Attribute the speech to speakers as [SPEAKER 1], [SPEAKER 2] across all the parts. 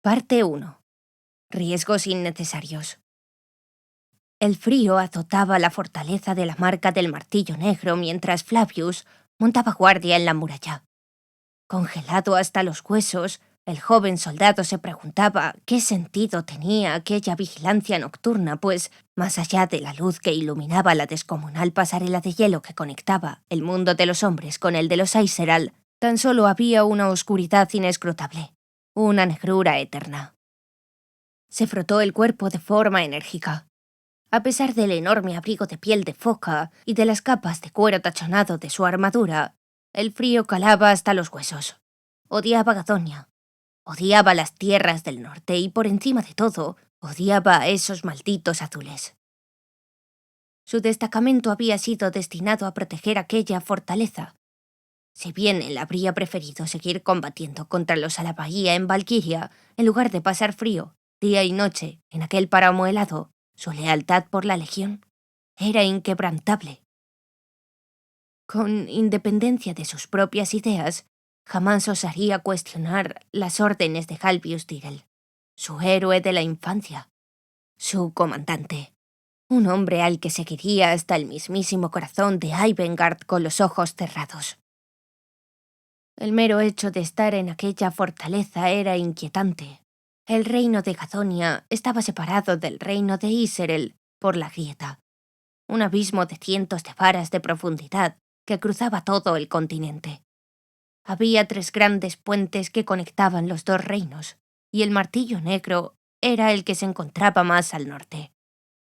[SPEAKER 1] Parte 1. Riesgos innecesarios. El frío azotaba la fortaleza de la Marca del Martillo Negro mientras Flavius montaba guardia en la muralla. Congelado hasta los huesos, el joven soldado se preguntaba qué sentido tenía aquella vigilancia nocturna, pues, más allá de la luz que iluminaba la descomunal pasarela de hielo que conectaba el mundo de los hombres con el de los Aeserál, tan solo había una oscuridad inescrutable, una negrura eterna. Se frotó el cuerpo de forma enérgica. A pesar del enorme abrigo de piel de foca y de las capas de cuero tachonado de su armadura, el frío calaba hasta los huesos. Odiaba Gadonia. Odiaba las tierras del norte y, por encima de todo, odiaba a esos malditos azules. Su destacamento había sido destinado a proteger aquella fortaleza. Si bien él habría preferido seguir combatiendo contra los Alabaía en Valquiria, en lugar de pasar frío, día y noche, en aquel páramo helado, su lealtad por la Legión era inquebrantable. Con independencia de sus propias ideas, jamás osaría cuestionar las órdenes de Halbius Tyrell, su héroe de la infancia, su comandante, un hombre al que seguiría hasta el mismísimo corazón de Ivengard con los ojos cerrados. El mero hecho de estar en aquella fortaleza era inquietante. El reino de Gadonia estaba separado del reino de Iserel por la grieta, un abismo de cientos de varas de profundidad que cruzaba todo el continente. Había 3 grandes puentes que conectaban los 2 reinos, y el Martillo Negro era el que se encontraba más al norte.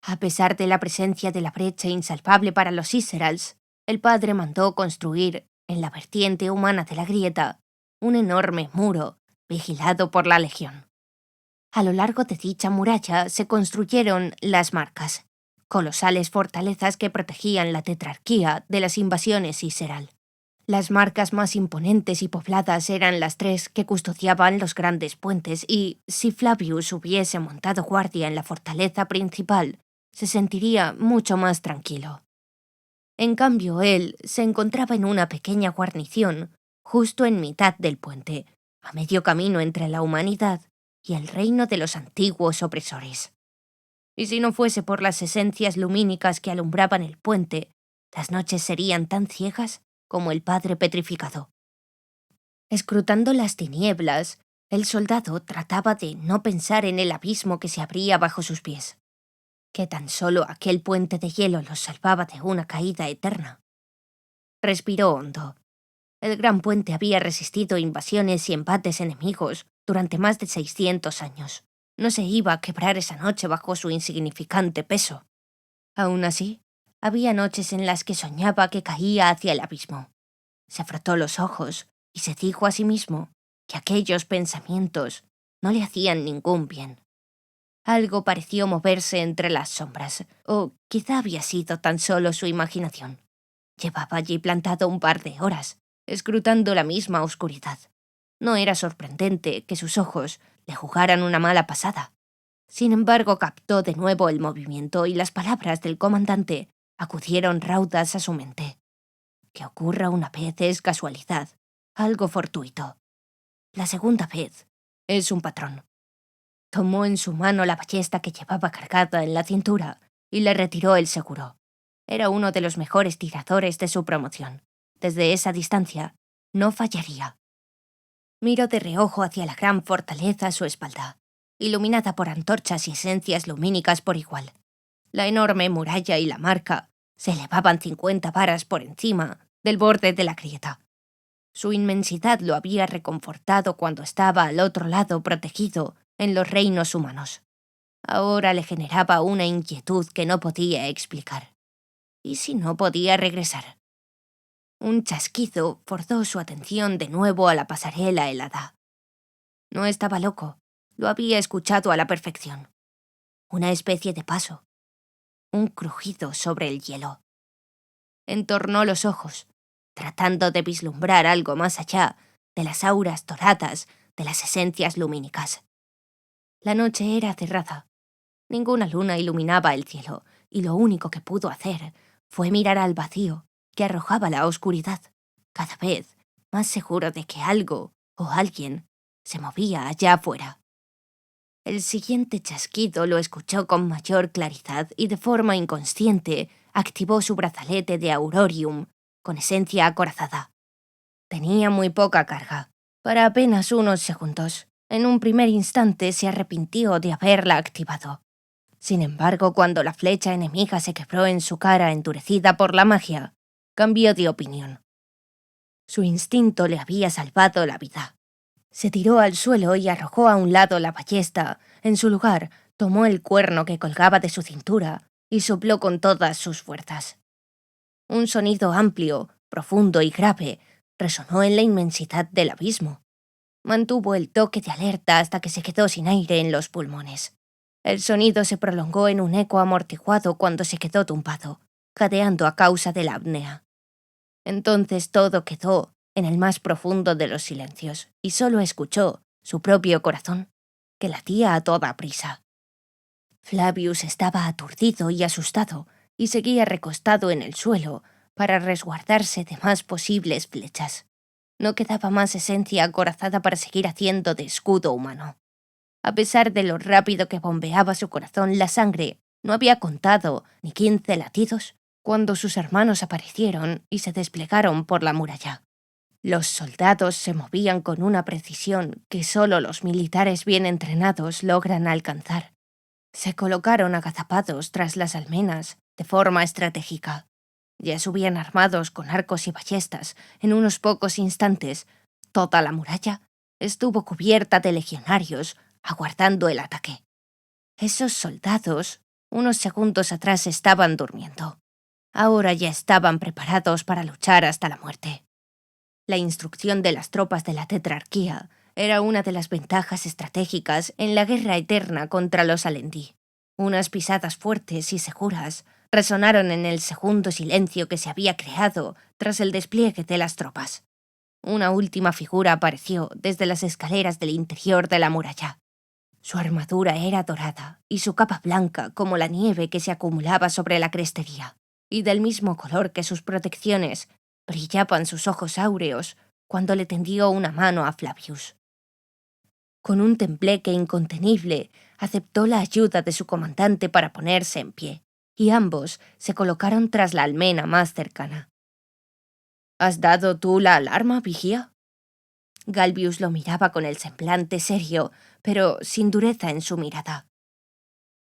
[SPEAKER 1] A pesar de la presencia de la brecha insalvable para los Iserals, el padre mandó construir, en la vertiente humana de la grieta, un enorme muro vigilado por la Legión. A lo largo de dicha muralla se construyeron las Marcas, colosales fortalezas que protegían la tetrarquía de las invasiones Iseral. Las marcas más imponentes y pobladas eran las 3 que custodiaban los grandes puentes y, si Flavius hubiese montado guardia en la fortaleza principal, se sentiría mucho más tranquilo. En cambio, él se encontraba en una pequeña guarnición justo en mitad del puente, a medio camino entre la humanidad y el reino de los antiguos opresores. Y si no fuese por las esencias lumínicas que alumbraban el puente, las noches serían tan ciegas como el padre petrificado. Escrutando las tinieblas, el soldado trataba de no pensar en el abismo que se abría bajo sus pies, que tan solo aquel puente de hielo los salvaba de una caída eterna. Respiró hondo. El gran puente había resistido invasiones y embates enemigos durante más de 600 años. No se iba a quebrar esa noche bajo su insignificante peso. Aún así, había noches en las que soñaba que caía hacia el abismo. Se frotó los ojos y se dijo a sí mismo que aquellos pensamientos no le hacían ningún bien. Algo pareció moverse entre las sombras, o quizá había sido tan solo su imaginación. Llevaba allí plantado un par de horas, escrutando la misma oscuridad. No era sorprendente que sus ojos le jugaran una mala pasada. Sin embargo, captó de nuevo el movimiento y las palabras del comandante acudieron raudas a su mente. Que ocurra una vez es casualidad, algo fortuito. La segunda vez es un patrón. Tomó en su mano la ballesta que llevaba cargada en la cintura y le retiró el seguro. Era uno de los mejores tiradores de su promoción. Desde esa distancia, no fallaría. Miró de reojo hacia la gran fortaleza a su espalda, iluminada por antorchas y esencias lumínicas por igual. La enorme muralla y la marca se elevaban 50 varas por encima del borde de la grieta. Su inmensidad lo había reconfortado cuando estaba al otro lado protegido en los reinos humanos. Ahora le generaba una inquietud que no podía explicar. ¿Y si no podía regresar? Un chasquido forzó su atención de nuevo a la pasarela helada. No estaba loco, lo había escuchado a la perfección. Una especie de paso, un crujido sobre el hielo. Entornó los ojos, tratando de vislumbrar algo más allá de las auras doradas de las esencias lumínicas. La noche era cerrada. Ninguna luna iluminaba el cielo, y lo único que pudo hacer fue mirar al vacío que arrojaba la oscuridad, cada vez más seguro de que algo o alguien se movía allá afuera. El siguiente chasquido lo escuchó con mayor claridad y de forma inconsciente activó su brazalete de Aurorium con esencia acorazada. Tenía muy poca carga, para apenas unos segundos. En un primer instante se arrepintió de haberla activado. Sin embargo, cuando la flecha enemiga se quebró en su cara endurecida por la magia, cambió de opinión. Su instinto le había salvado la vida. Se tiró al suelo y arrojó a un lado la ballesta. En su lugar, tomó el cuerno que colgaba de su cintura y sopló con todas sus fuerzas. Un sonido amplio, profundo y grave resonó en la inmensidad del abismo. Mantuvo el toque de alerta hasta que se quedó sin aire en los pulmones. El sonido se prolongó en un eco amortiguado cuando se quedó tumbado, jadeando a causa de la apnea. Entonces todo quedó en el más profundo de los silencios y solo escuchó su propio corazón, que latía a toda prisa. Flavius estaba aturdido y asustado y seguía recostado en el suelo para resguardarse de más posibles flechas. No quedaba más esencia acorazada para seguir haciendo de escudo humano. A pesar de lo rápido que bombeaba su corazón, la sangre no había contado ni 15 latidos cuando sus hermanos aparecieron y se desplegaron por la muralla. Los soldados se movían con una precisión que solo los militares bien entrenados logran alcanzar. Se colocaron agazapados tras las almenas de forma estratégica. Ya subían armados con arcos y ballestas. En unos pocos instantes, toda la muralla estuvo cubierta de legionarios aguardando el ataque. Esos soldados, unos segundos atrás, estaban durmiendo. Ahora ya estaban preparados para luchar hasta la muerte. La instrucción de las tropas de la tetrarquía era una de las ventajas estratégicas en la guerra eterna contra los Alendí. Unas pisadas fuertes y seguras resonaron en el segundo silencio que se había creado tras el despliegue de las tropas. Una última figura apareció desde las escaleras del interior de la muralla. Su armadura era dorada y su capa blanca como la nieve que se acumulaba sobre la crestería, y del mismo color que sus protecciones brillaban sus ojos áureos cuando le tendió una mano a Flavius. Con un tembleque incontenible, aceptó la ayuda de su comandante para ponerse en pie, y ambos se colocaron tras la almena más cercana. ¿Has dado tú la alarma, vigía? Galvius lo miraba con el semblante serio, pero sin dureza en su mirada.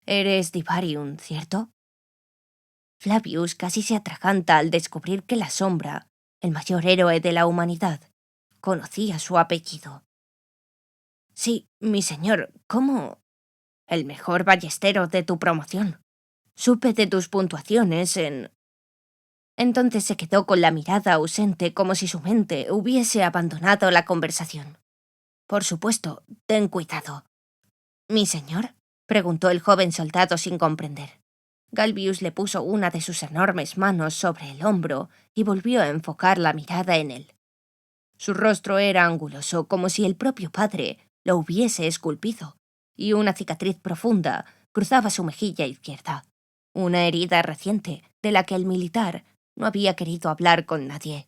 [SPEAKER 1] Eres Divarium, ¿cierto? Flavius casi se atraganta al descubrir que la sombra, el mayor héroe de la humanidad, conocía su apellido. Sí, mi señor, ¿cómo? El mejor ballestero de tu promoción. Supe de tus puntuaciones en... Entonces se quedó con la mirada ausente como si su mente hubiese abandonado la conversación. Por supuesto, ten cuidado. ¿Mi señor? Preguntó el joven soldado sin comprender. Galvius le puso una de sus enormes manos sobre el hombro y volvió a enfocar la mirada en él. Su rostro era anguloso, como si el propio padre lo hubiese esculpido, y una cicatriz profunda cruzaba su mejilla izquierda. Una herida reciente de la que el militar no había querido hablar con nadie.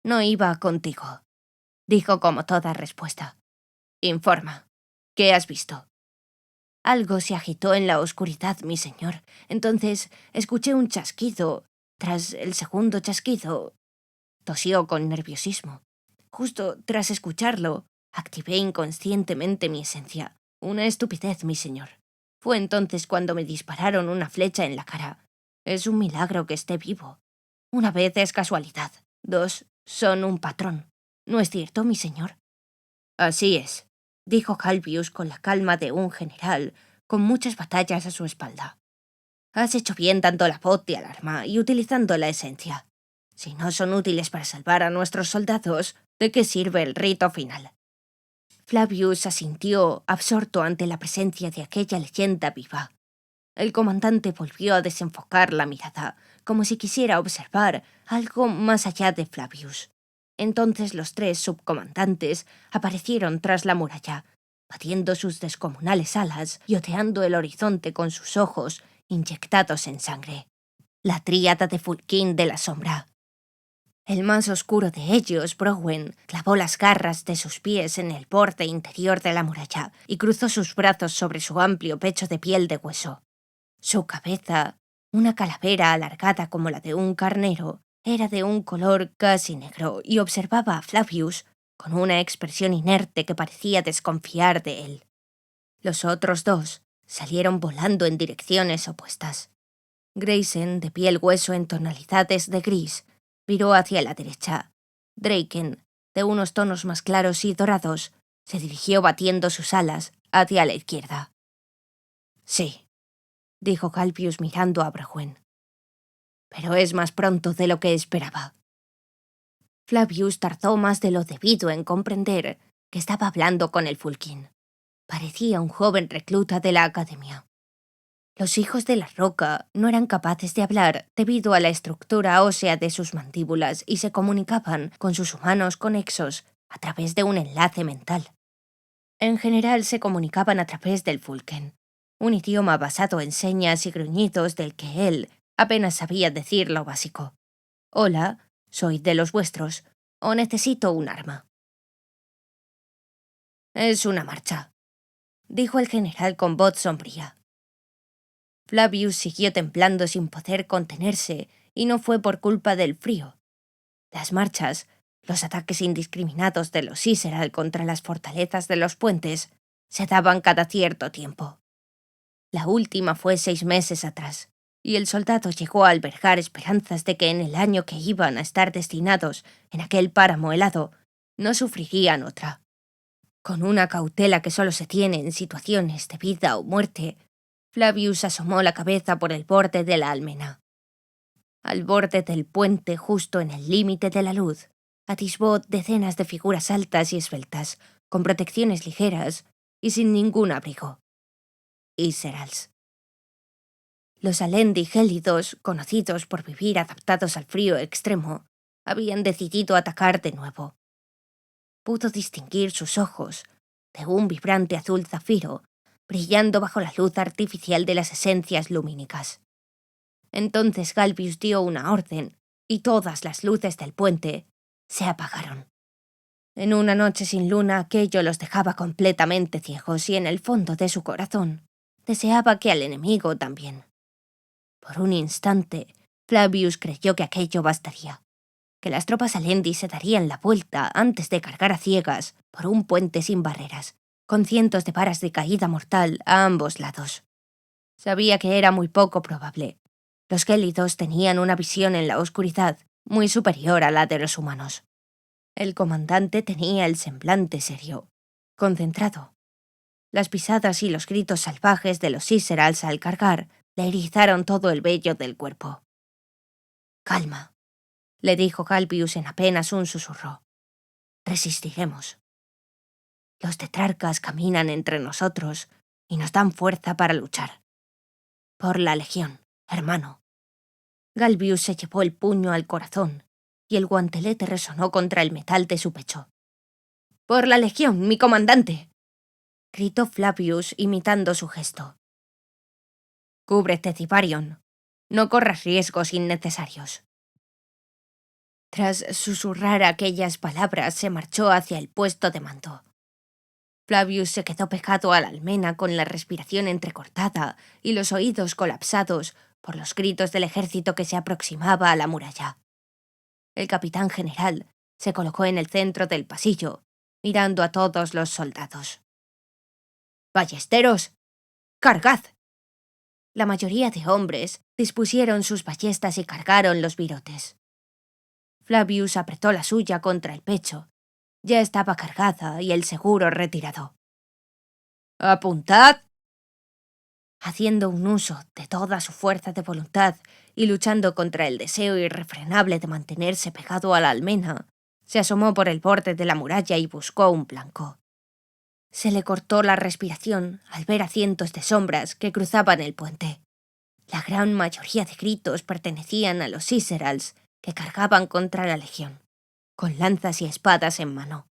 [SPEAKER 1] No iba contigo, dijo como toda respuesta. Informa. ¿Qué has visto? Algo se agitó en la oscuridad, mi señor. Entonces escuché un chasquido. Tras el segundo chasquido, tosió con nerviosismo. Justo tras escucharlo, activé inconscientemente mi esencia. Una estupidez, mi señor. Fue entonces cuando me dispararon una flecha en la cara. Es un milagro que esté vivo. Una vez es casualidad. Dos son un patrón. ¿No es cierto, mi señor? Así es, dijo Galvius con la calma de un general con muchas batallas a su espalda. Has hecho bien dando la voz de alarma y utilizando la esencia. Si no son útiles para salvar a nuestros soldados, ¿de qué sirve el rito final? Flavius asintió, absorto ante la presencia de aquella leyenda viva. El comandante volvió a desenfocar la mirada, como si quisiera observar algo más allá de Flavius. Entonces los tres subcomandantes aparecieron tras la muralla, batiendo sus descomunales alas y oteando el horizonte con sus ojos inyectados en sangre. La tríada de Fulkin de la sombra. El más oscuro de ellos, Browen, clavó las garras de sus pies en el borde interior de la muralla y cruzó sus brazos sobre su amplio pecho de piel de hueso. Su cabeza, una calavera alargada como la de un carnero, era de un color casi negro y observaba a Flavius con una expresión inerte que parecía desconfiar de él. Los otros dos salieron volando en direcciones opuestas. Grayson, de piel hueso en tonalidades de gris, viró hacia la derecha. Draken, de unos tonos más claros y dorados, se dirigió batiendo sus alas hacia la izquierda. «Sí», dijo Galpius mirando a Browen. «Pero es más pronto de lo que esperaba». Flavius tardó más de lo debido en comprender que estaba hablando con el Fulkin. Parecía un joven recluta de la academia. Los hijos de la roca no eran capaces de hablar debido a la estructura ósea de sus mandíbulas y se comunicaban con sus humanos conexos a través de un enlace mental. En general se comunicaban a través del Fulken, un idioma basado en señas y gruñidos del que él apenas sabía decir lo básico. «Hola, soy de los vuestros», o «necesito un arma». «Es una marcha», dijo el general con voz sombría. Flavius siguió temblando sin poder contenerse, y no fue por culpa del frío. Las marchas, los ataques indiscriminados de los Sisseral contra las fortalezas de los puentes, se daban cada cierto tiempo. La última fue 6 meses atrás, y el soldado llegó a albergar esperanzas de que en el año que iban a estar destinados en aquel páramo helado, no sufrirían otra. Con una cautela que solo se tiene en situaciones de vida o muerte, Flavius asomó la cabeza por el borde de la almena. Al borde del puente, justo en el límite de la luz, atisbó decenas de figuras altas y esbeltas, con protecciones ligeras y sin ningún abrigo. Iserals. Los Alendi gélidos, conocidos por vivir adaptados al frío extremo, habían decidido atacar de nuevo. Pudo distinguir sus ojos, de un vibrante azul zafiro, brillando bajo la luz artificial de las esencias lumínicas. Entonces Galpius dio una orden, y todas las luces del puente se apagaron. En una noche sin luna aquello los dejaba completamente ciegos y en el fondo de su corazón deseaba que al enemigo también. Por un instante, Flavius creyó que aquello bastaría, que las tropas Alendi se darían la vuelta antes de cargar a ciegas por un puente sin barreras, con cientos de varas de caída mortal a ambos lados. Sabía que era muy poco probable. Los gélidos tenían una visión en la oscuridad muy superior a la de los humanos. El comandante tenía el semblante serio, concentrado. Las pisadas y los gritos salvajes de los Sisserals al cargar le erizaron todo el vello del cuerpo. «Calma», le dijo Galpius en apenas un susurro. «Resistiremos. Los tetrarcas caminan entre nosotros y nos dan fuerza para luchar. Por la Legión, hermano». Galpius se llevó el puño al corazón y el guantelete resonó contra el metal de su pecho. «Por la Legión, mi comandante», gritó Flavius imitando su gesto. «Cúbrete, Ciparion. No corras riesgos innecesarios». Tras susurrar aquellas palabras, se marchó hacia el puesto de mando. Flavius se quedó pegado a la almena con la respiración entrecortada y los oídos colapsados por los gritos del ejército que se aproximaba a la muralla. El capitán general se colocó en el centro del pasillo, mirando a todos los soldados. «¡Ballesteros! ¡Cargad!». La mayoría de hombres dispusieron sus ballestas y cargaron los virotes. Flavius apretó la suya contra el pecho. Ya estaba cargada y el seguro retirado. «¡Apuntad!». Haciendo un uso de toda su fuerza de voluntad y luchando contra el deseo irrefrenable de mantenerse pegado a la almena, se asomó por el borde de la muralla y buscó un blanco. Se le cortó la respiración al ver a cientos de sombras que cruzaban el puente. La gran mayoría de gritos pertenecían a los Sisserals que cargaban contra la Legión, con lanzas y espadas en mano.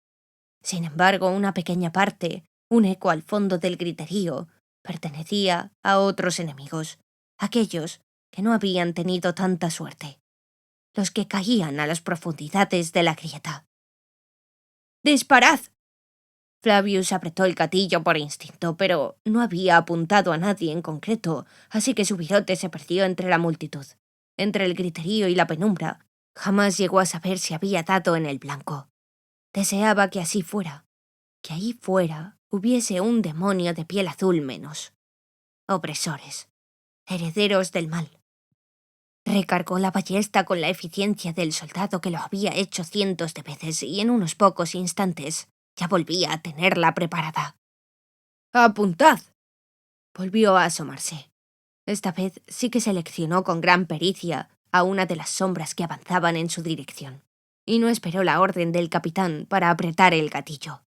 [SPEAKER 1] Sin embargo, una pequeña parte, un eco al fondo del griterío, pertenecía a otros enemigos, aquellos que no habían tenido tanta suerte. los que caían a las profundidades de la grieta. ¡Disparad! Flavius apretó el gatillo por instinto, pero no había apuntado a nadie en concreto, así que su virote se perdió entre la multitud. Entre el griterío y la penumbra, jamás llegó a saber si había dado en el blanco. Deseaba que así fuera, que ahí fuera hubiese un demonio de piel azul menos. Opresores, herederos del mal. Recargó la ballesta con la eficiencia del soldado que lo había hecho cientos de veces y en unos pocos instantes ya volvía a tenerla preparada. ¡Apuntad! Volvió a asomarse. Esta vez sí que seleccionó con gran pericia a una de las sombras que avanzaban en su dirección, y no esperó la orden del capitán para apretar el gatillo.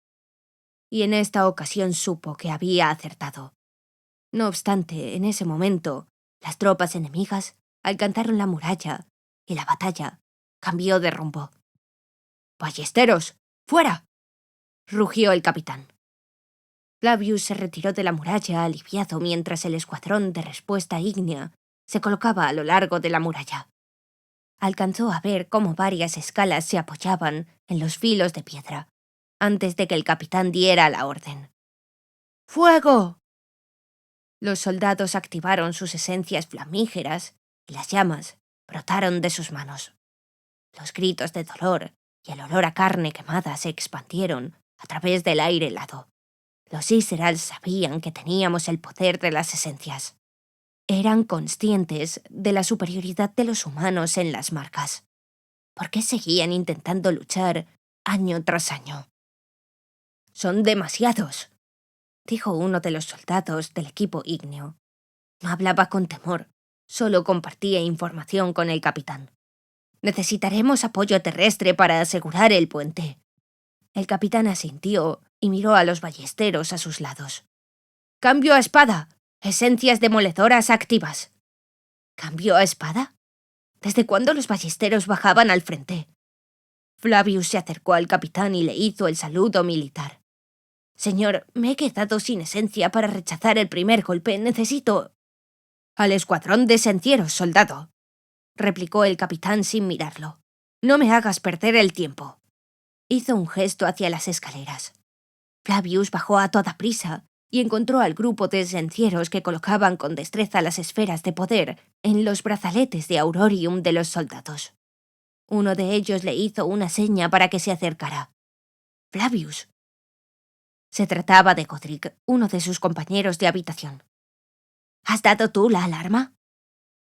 [SPEAKER 1] Y en esta ocasión supo que había acertado. No obstante, en ese momento, las tropas enemigas alcanzaron la muralla y la batalla cambió de rumbo. ¡Ballesteros! ¡Fuera!, rugió el capitán. Flavius se retiró de la muralla aliviado mientras el escuadrón de respuesta ígnea se colocaba a lo largo de la muralla. Alcanzó a ver cómo varias escalas se apoyaban en los filos de piedra, antes de que el capitán diera la orden. ¡Fuego! Los soldados activaron sus esencias flamígeras y las llamas brotaron de sus manos. Los gritos de dolor y el olor a carne quemada se expandieron a través del aire helado. Los Iserals sabían que teníamos el poder de las esencias. Eran conscientes de la superioridad de los humanos en las marcas. ¿Por qué seguían intentando luchar año tras año? «Son demasiados», dijo uno de los soldados del equipo ígneo. No hablaba con temor, solo compartía información con el capitán. «Necesitaremos apoyo terrestre para asegurar el puente». El capitán asintió y miró a los ballesteros a sus lados. «Cambio a espada. Esencias demoledoras activas». ¿Cambio a espada? ¿Desde cuándo los ballesteros bajaban al frente? Flavius se acercó al capitán y le hizo el saludo militar. «Señor, me he quedado sin esencia para rechazar el primer golpe. Necesito...» «Al escuadrón de esencieros, soldado», replicó el capitán sin mirarlo. «No me hagas perder el tiempo». Hizo un gesto hacia las escaleras. Flavius bajó a toda prisa y encontró al grupo de esencieros que colocaban con destreza las esferas de poder en los brazaletes de aurorium de los soldados. Uno de ellos le hizo una seña para que se acercara. «Flavius». Se trataba de Godric, uno de sus compañeros de habitación. «¿Has dado tú la alarma?»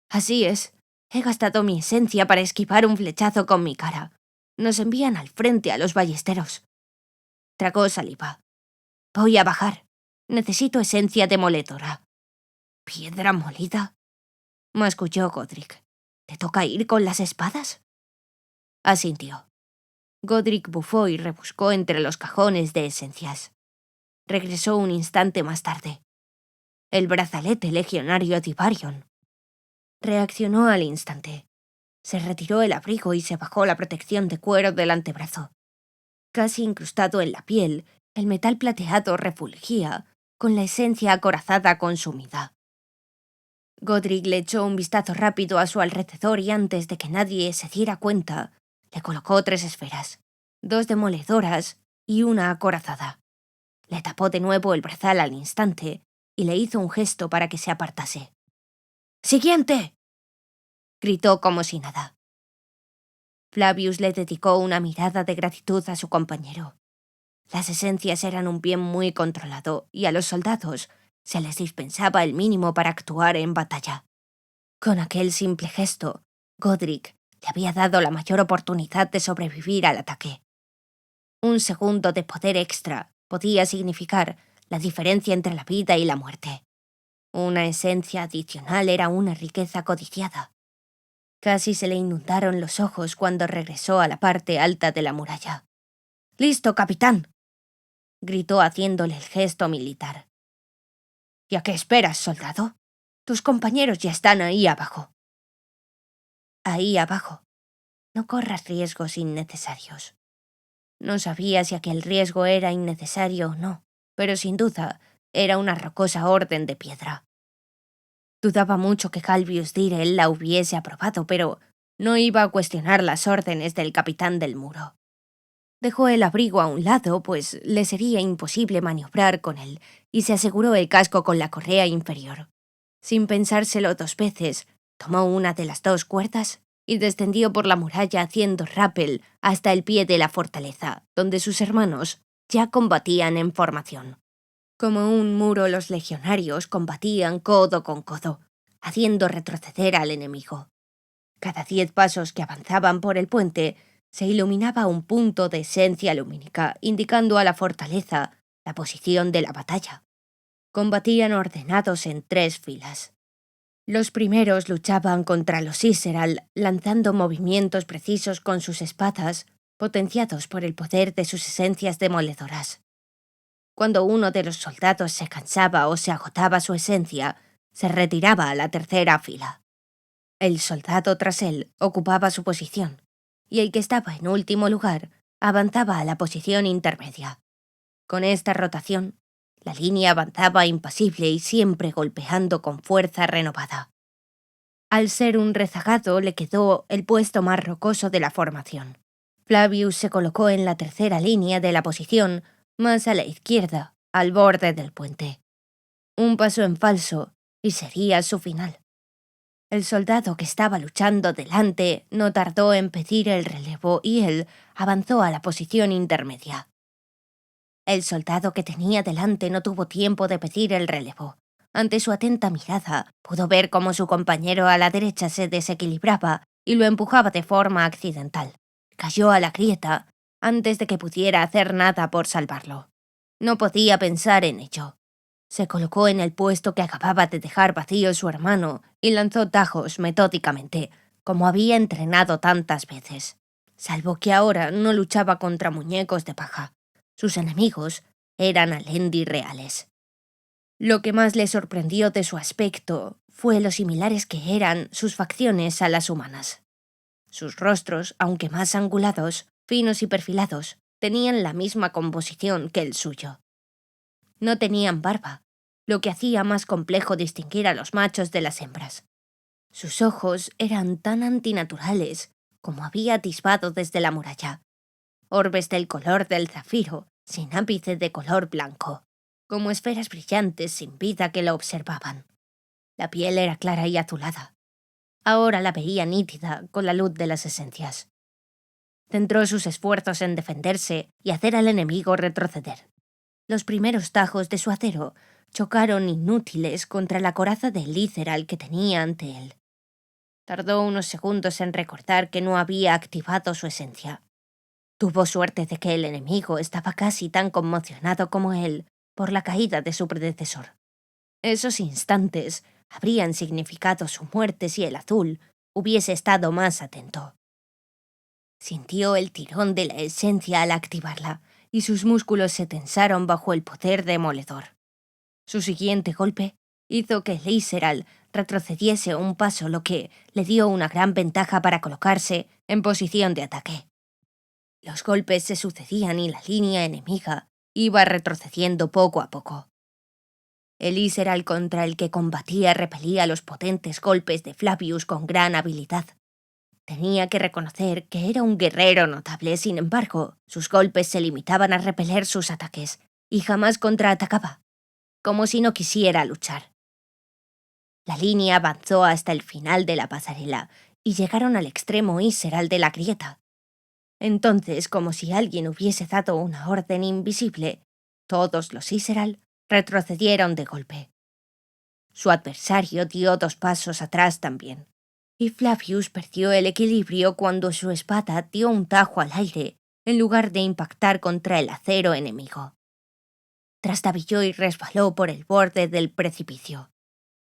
[SPEAKER 1] «Así es. He gastado mi esencia para esquivar un flechazo con mi cara. Nos envían al frente a los ballesteros». Tragó saliva. «Voy a bajar. Necesito esencia demoledora». «¿Piedra molida?», masculló Godric. «¿Te toca ir con las espadas?». Asintió. Godric bufó y rebuscó entre los cajones de esencias. Regresó un instante más tarde. El brazalete legionario Divarion. Reaccionó al instante. Se retiró el abrigo y se bajó la protección de cuero del antebrazo. Casi incrustado en la piel, el metal plateado refulgía con la esencia acorazada consumida. Godric le echó un vistazo rápido a su alrededor y antes de que nadie se diera cuenta, le colocó 3 esferas, 2 demoledoras y una acorazada. Le tapó de nuevo el brazal al instante y le hizo un gesto para que se apartase. «¡Siguiente!», gritó como si nada. Flavius le dedicó una mirada de gratitud a su compañero. Las esencias eran un bien muy controlado y a los soldados se les dispensaba el mínimo para actuar en batalla. Con aquel simple gesto, Godric le había dado la mayor oportunidad de sobrevivir al ataque. Un segundo de poder extra podía significar la diferencia entre la vida y la muerte. Una esencia adicional era una riqueza codiciada. Casi se le inundaron los ojos cuando regresó a la parte alta de la muralla. «¡Listo, capitán!», gritó haciéndole el gesto militar. «¿Y a qué esperas, soldado? Tus compañeros ya están ahí abajo». «Ahí abajo. No corras riesgos innecesarios». No sabía si aquel riesgo era innecesario o no, pero sin duda era una rocosa orden de piedra. Dudaba mucho que Calvius Direl la hubiese aprobado, pero No iba a cuestionar las órdenes del capitán del muro. Dejó el abrigo a un lado, pues le sería imposible maniobrar con él, y se aseguró el casco con la correa inferior. Sin pensárselo 2 veces, tomó una de las 2 cuerdas y descendió por la muralla haciendo rappel hasta el pie de la fortaleza, donde sus hermanos ya combatían en formación. Como un muro, los legionarios combatían codo con codo, haciendo retroceder al enemigo. Cada 10 pasos que avanzaban por el puente, se iluminaba un punto de esencia lumínica, indicando a la fortaleza la posición de la batalla. Combatían ordenados en 3 filas. Los primeros luchaban contra los Íseral, lanzando movimientos precisos con sus espadas, potenciados por el poder de sus esencias demoledoras. Cuando uno de los soldados se cansaba o se agotaba su esencia, se retiraba a la tercera fila. El soldado tras él ocupaba su posición, y el que estaba en último lugar avanzaba a la posición intermedia. Con esta rotación, la línea avanzaba impasible y siempre golpeando con fuerza renovada. Al ser un rezagado, le quedó el puesto más rocoso de la formación. Flavius se colocó en la tercera línea de la posición, más a la izquierda, al borde del puente. Un paso en falso, y sería su final. El soldado que estaba luchando delante no tardó en pedir el relevo y él avanzó a la posición intermedia. El soldado que tenía delante no tuvo tiempo de pedir el relevo. Ante su atenta mirada, pudo ver cómo su compañero a la derecha se desequilibraba y lo empujaba de forma accidental. Cayó a la grieta antes de que pudiera hacer nada por salvarlo. No podía pensar en ello. Se colocó en el puesto que acababa de dejar vacío su hermano y lanzó tajos metódicamente, como había entrenado tantas veces. Salvo que ahora no luchaba contra muñecos de paja. Sus enemigos eran Alendi reales. Lo que más le sorprendió de su aspecto fue lo similares que eran sus facciones a las humanas. Sus rostros, aunque más angulados, finos y perfilados, tenían la misma composición que el suyo. No tenían barba, lo que hacía más complejo distinguir a los machos de las hembras. Sus ojos eran tan antinaturales como había atisbado desde la muralla. Orbes del color del zafiro, sin ápice de color blanco, como esferas brillantes sin vida que lo observaban. La piel era clara y azulada. Ahora la veía nítida con la luz de las esencias. Centró sus esfuerzos en defenderse y hacer al enemigo retroceder. Los primeros tajos de su acero chocaron inútiles contra la coraza de Líceral que tenía ante él. Tardó unos segundos en recordar que no había activado su esencia. Tuvo suerte de que el enemigo estaba casi tan conmocionado como él por la caída de su predecesor. Esos instantes habrían significado su muerte si el azul hubiese estado más atento. Sintió el tirón de la esencia al activarla, y sus músculos se tensaron bajo el poder demoledor. Su siguiente golpe hizo que Líceral retrocediese un paso, lo que le dio una gran ventaja para colocarse en posición de ataque. Los golpes se sucedían y la línea enemiga iba retrocediendo poco a poco. El Líceral contra el que combatía repelía los potentes golpes de Flavius con gran habilidad. Tenía que reconocer que era un guerrero notable, sin embargo, sus golpes se limitaban a repeler sus ataques, y jamás contraatacaba, como si no quisiera luchar. La línea avanzó hasta el final de la pasarela, y llegaron al extremo Íseral de la grieta. Entonces, como si alguien hubiese dado una orden invisible, todos los Íseral retrocedieron de golpe. Su adversario dio 2 pasos atrás también, y Flavius perdió el equilibrio cuando su espada dio un tajo al aire en lugar de impactar contra el acero enemigo. Trastabilló y resbaló por el borde del precipicio.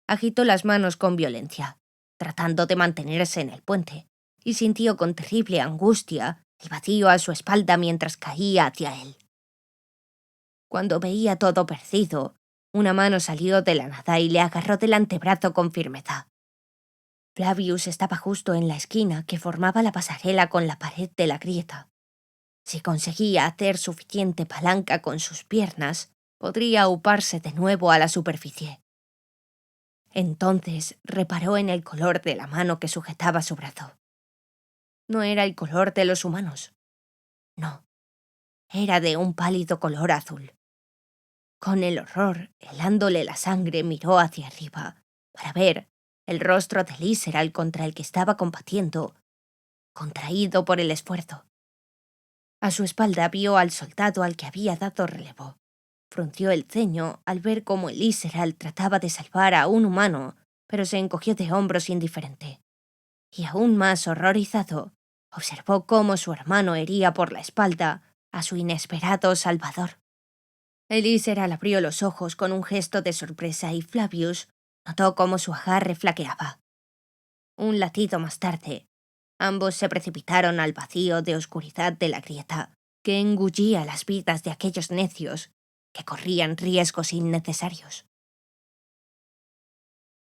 [SPEAKER 1] Agitó las manos con violencia, tratando de mantenerse en el puente, y sintió con terrible angustia el vacío a su espalda mientras caía hacia él. Cuando veía todo perdido, una mano salió de la nada y le agarró del antebrazo con firmeza. Flavius estaba justo en la esquina que formaba la pasarela con la pared de la grieta. Si conseguía hacer suficiente palanca con sus piernas, podría uparse de nuevo a la superficie. Entonces reparó en el color de la mano que sujetaba su brazo. No era el color de los humanos. No, era de un pálido color azul. Con el horror helándole la sangre, miró hacia arriba para ver el rostro de Líseral contra el que estaba combatiendo, contraído por el esfuerzo. A su espalda vio al soldado al que había dado relevo. Frunció el ceño al ver cómo Líseral trataba de salvar a un humano, pero se encogió de hombros indiferente. Y aún más horrorizado, observó cómo su hermano hería por la espalda a su inesperado salvador. Líseral abrió los ojos con un gesto de sorpresa y Flavius notó cómo su agarre flaqueaba. Un latido más tarde, ambos se precipitaron al vacío de oscuridad de la grieta, que engullía las vidas de aquellos necios que corrían riesgos innecesarios.